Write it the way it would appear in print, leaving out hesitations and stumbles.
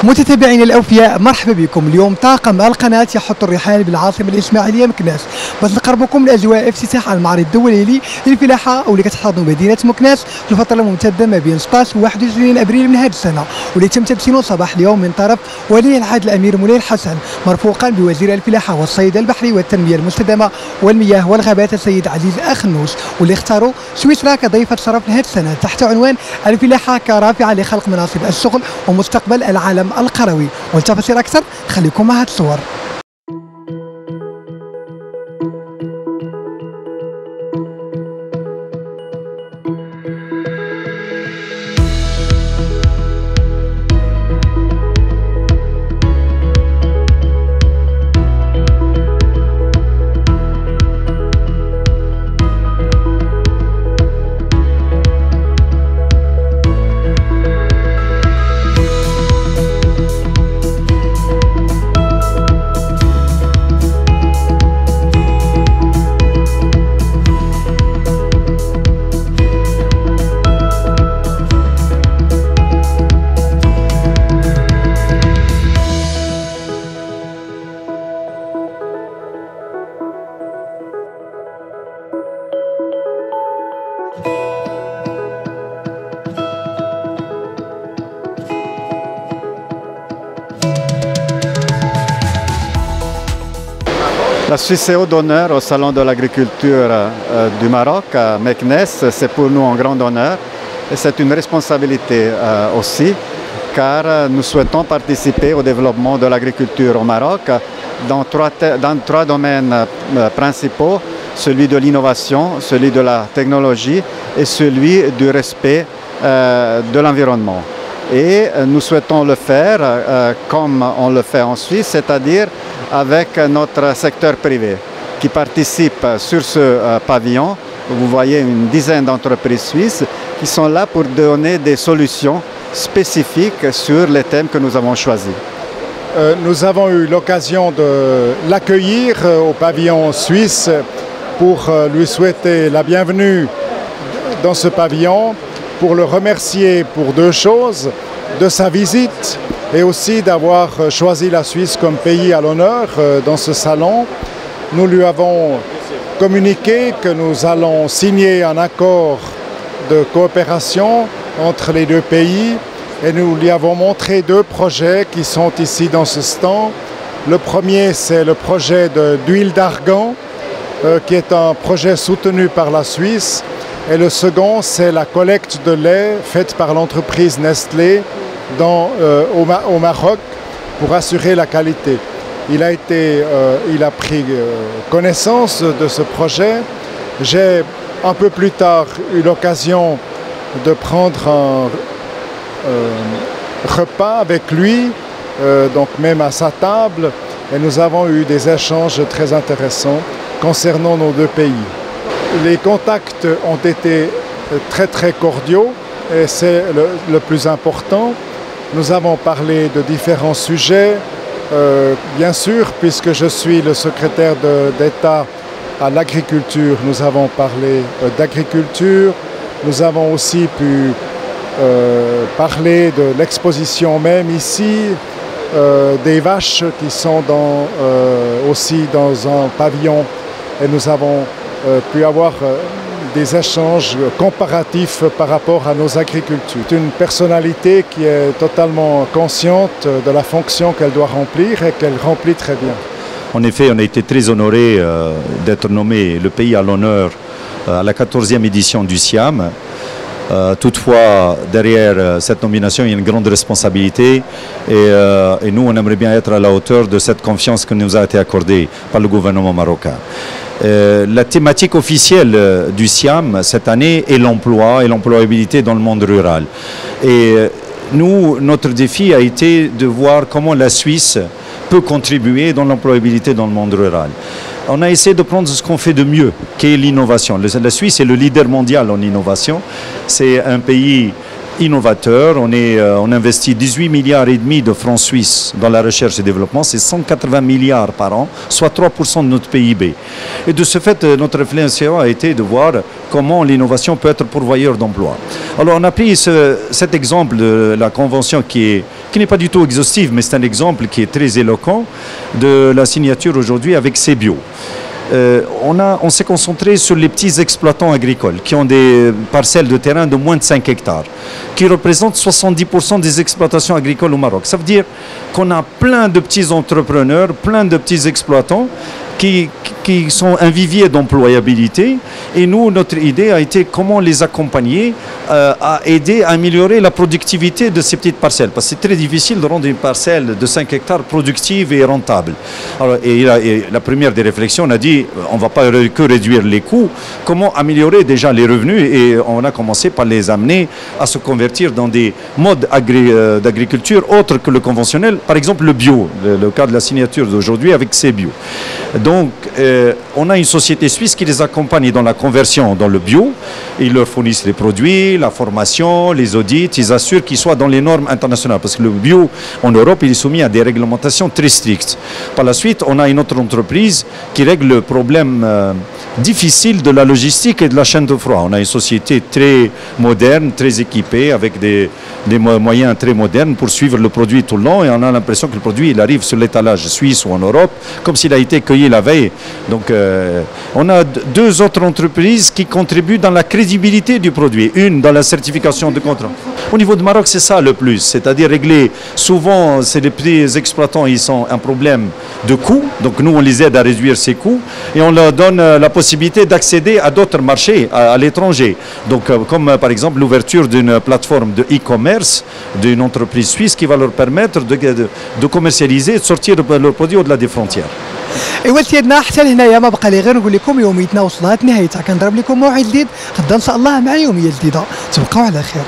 متتابعينا الأوفياء، مرحبا بكم. اليوم طاقم القناة يحط الرحال بالعاصمة الإسماعيلية مكناس باش نقربكم من أجواء افتتاح المعرض الدولي للفلاحة واللي كتحتضن مدينة مكناس في الفترة الممتدة ما بين 16 و 21 أبريل من هذه السنة، واللي تم تدشينه صباح اليوم من طرف ولي العهد الأمير مولاي الحسن مرفوقا بوزير الفلاحة والصيد البحري والتنمية المستدامة والمياه والغابات السيد عزيز أخنوش، واللي اختاروا سويسرا كضيفة شرف لهذه السنة تحت عنوان الفلاحة كرافعة لخلق مناصب الشغل ومستقبل العالم القروي. والتفاصيل أكثر خليكم مع هذه الصور. La Suisse est hôte d'honneur au Salon de l'agriculture du Maroc à Meknès. C'est pour nous un grand honneur et c'est une responsabilité aussi, car nous souhaitons participer au développement de l'agriculture au Maroc dans trois domaines principaux, celui de l'innovation, celui de la technologie et celui du respect de l'environnement. Et nous souhaitons le faire comme on le fait en Suisse, c'est-à-dire avec notre secteur privé qui participe sur ce pavillon. Vous voyez une dizaine d'entreprises suisses qui sont là pour donner des solutions spécifiques sur les thèmes que nous avons choisis. Nous avons eu l'occasion de l'accueillir au pavillon suisse pour lui souhaiter la bienvenue dans ce pavillon, pour le remercier pour deux choses, de sa visite et aussi d'avoir choisi la Suisse comme pays à l'honneur dans ce salon. Nous lui avons communiqué que nous allons signer un accord de coopération entre les deux pays et nous lui avons montré deux projets qui sont ici dans ce stand. Le premier, c'est le projet d'huile d'argan qui est un projet soutenu par la Suisse, et le second, c'est la collecte de lait faite par l'entreprise Nestlé au Maroc pour assurer la qualité. Il a pris connaissance de ce projet. J'ai un peu plus tard eu l'occasion de prendre un repas avec lui, donc même à sa table, et nous avons eu des échanges très intéressants concernant nos deux pays. Les contacts ont été très cordiaux et c'est le plus important. Nous avons parlé de différents sujets, bien sûr, puisque je suis le secrétaire d'État à l'agriculture. Nous avons parlé d'agriculture. Nous avons aussi pu parler de l'exposition même ici, des vaches qui sont aussi dans un pavillon, et nous avons pu avoir des échanges comparatifs par rapport à nos agricultures. C'est une personnalité qui est totalement consciente de la fonction qu'elle doit remplir et qu'elle remplit très bien. En effet, on a été très honorés d'être nommé le pays à l'honneur à la 14e édition du SIAM. Toutefois, derrière cette nomination, il y a une grande responsabilité et nous, on aimerait bien être à la hauteur de cette confiance qui nous a été accordée par le gouvernement marocain. La thématique officielle du SIAM cette année est l'emploi et l'employabilité dans le monde rural. Et nous, notre défi a été de voir comment la Suisse peut contribuer dans l'employabilité dans le monde rural. On a essayé de prendre ce qu'on fait de mieux, qui est l'innovation. La Suisse est le leader mondial en innovation. C'est un pays innovateur. On investit 18 milliards et demi de francs suisses dans la recherche et développement. C'est 180 milliards par an, soit 3% de notre PIB. Et de ce fait, notre réflexion a été de voir comment l'innovation peut être pourvoyeur d'emplois. Alors on a pris cet exemple de la convention qui n'est pas du tout exhaustive, mais c'est un exemple qui est très éloquent de la signature aujourd'hui avec Cebio. On s'est concentré sur les petits exploitants agricoles qui ont des parcelles de terrain de moins de 5 hectares, qui représentent 70% des exploitations agricoles au Maroc. Ça veut dire qu'on a plein de petits entrepreneurs, plein de petits exploitants qui sont un vivier d'employabilité. Et nous, notre idée a été comment les accompagner à aider à améliorer la productivité de ces petites parcelles. Parce que c'est très difficile de rendre une parcelle de 5 hectares productive et rentable. Alors, et la première des réflexions, on a dit, on ne va pas que réduire les coûts, comment améliorer déjà les revenus. Et on a commencé par les amener à se convertir dans des modes d'agriculture autres que le conventionnel. Par exemple, le bio, le cas de la signature d'aujourd'hui avec Cebio. Donc, on a une société suisse qui les accompagne dans la conversion dans le bio. Ils leur fournissent les produits, la formation, les audits. Ils assurent qu'ils soient dans les normes internationales. Parce que le bio, en Europe, il est soumis à des réglementations très strictes. Par la suite, on a une autre entreprise qui règle le problème difficile de la logistique et de la chaîne de froid. On a une société très moderne, très équipée, avec des moyens très modernes pour suivre le produit tout le long. Et on a l'impression que le produit, il arrive sur l'étalage suisse ou en Europe, comme s'il a été cueilli la veille. Donc, on a deux autres entreprises qui contribuent dans la crédibilité du produit. Une dans la certification de contrat. Au niveau du Maroc, c'est ça le plus, c'est-à-dire régler. Souvent, c'est les petits exploitants, ils ont un problème de coûts. Donc, nous, on les aide à réduire ces coûts et on leur donne la possibilité d'accéder à d'autres marchés à l'étranger. Donc, comme par exemple l'ouverture d'une plateforme de e-commerce d'une entreprise suisse qui va leur permettre de commercialiser et de sortir leurs produits au-delà des frontières. ايوا سيدنا حتى لهنايا ما بقى لي غير نقول لكم يوميتنا وصلت نهايتها كنضرب لكم موعد جديد غدا ان شاء الله مع يوميه جديده تبقاو على خير.